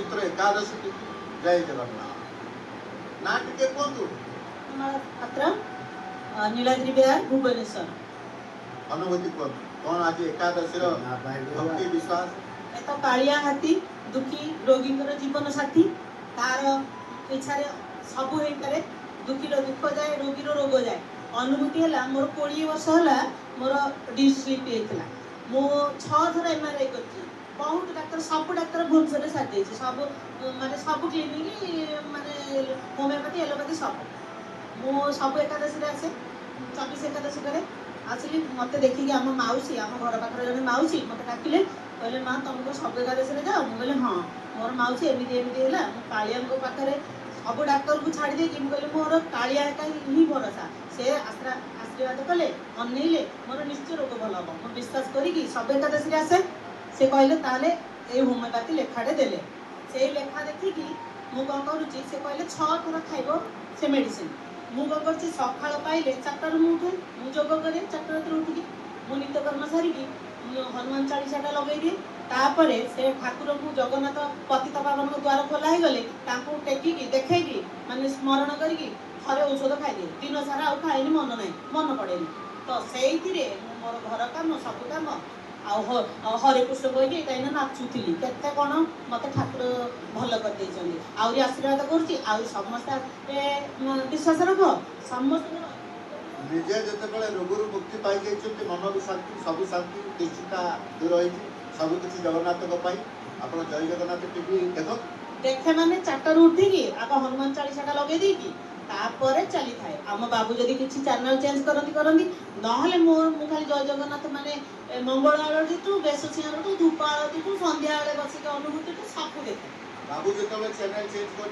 पवित्र एकादशी तिथि जय जगन्नाथ ना टिके कहतु पात्र नीलाद्रि विहार भुवनेश्वर अनुभूति कहतु कौन आज एकादशी भक्ति विश्वास ए तो कालिया हाथी दुखी रोगी जीवन साथी तार इच्छा सब हो पारे दुखी दुख जाए रोगी रोग जाए अनुभूति है मोर 20 वर्ष है मोर डिस्ट्रिक्ट होता मु 6 थर एमआरआई कर बहुत डाक्तर सब डाक्तर भुवनेश्वर सारी सब माने सब क्लिनिक माने होमियोपैथी एलोपैथी सब मु सब एकादशी आसे 24 एकादशी करे आसली मत देखिए आम मौसी आम घर पाखे जन मौसी मत डाकिले कहले माँ तुमको सब एकादशी जाओ मुझे हाँ मोर मौसी एमती एमती है कालिया पाखे सब डाक्तर को छाड़ी देकी मुझे मोर कालिया ही भरोसा से आशीर्वाद कले अनइले मोर निश्चय रोग भल हम मुझे विश्वास करी सब एकादशी आसे से कहले ताले ए होमियोपैथी लेखाटे देले से लेखा देखिकी मु कौन करुच्ची से कहले 6 थर खाइब से मेडिसिन मु कौन कर सका पाइले 4टार उठे मु जोग करे 4टा रात उठिकी मो नित्यकर्म सारिकी हनुमान चालीसाटा लगे दिए तापर से ठाकुर को जगन्नाथ पतित पावन द्वार खोला ही गले टेकिकी देखी माने स्मरण करी थे औषध खाईदे दिन सारा आउ खाएनि मन ना मन पड़े तो से मोर घर काम सब कम हरे कृष्ण कही कहीं नाचुली केते कौन मत ठाकुर भल कर आहरी आशीर्वाद कर समस्ते विश्वास रख समस्त निजे जिते रोगर मुक्ति पाई जाइए मन भी शांति सब शांति दुश्चिंता दूर हो सब किसी जगन्नाथ आप जय जगन्नाथ टीवी देखे माने 4टार उठिकी आग हनुमान चालीसाटा लगे देकी तापर चली थाए आम बाबू जदि किसी चैनल चेंज करती नहले मु खाली जय जगन्नाथ माने मंगल आरती टू बेश सिंह धूप आरती टू संध्या बेले बसिक अनुभूति टू सब देखे बाबू जो चैनल चेंज कर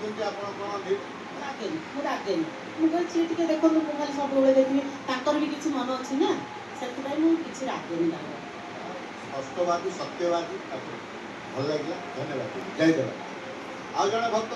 रागेनि मुझे टे देखो मुझे खाली सब देखी ताकर भी किसी मन अच्छी ना से मुझे रागेनि स्पष्टवादी सत्यवादी भल लगे धन्यवाद जय जगन्नाथ आज जन भक्त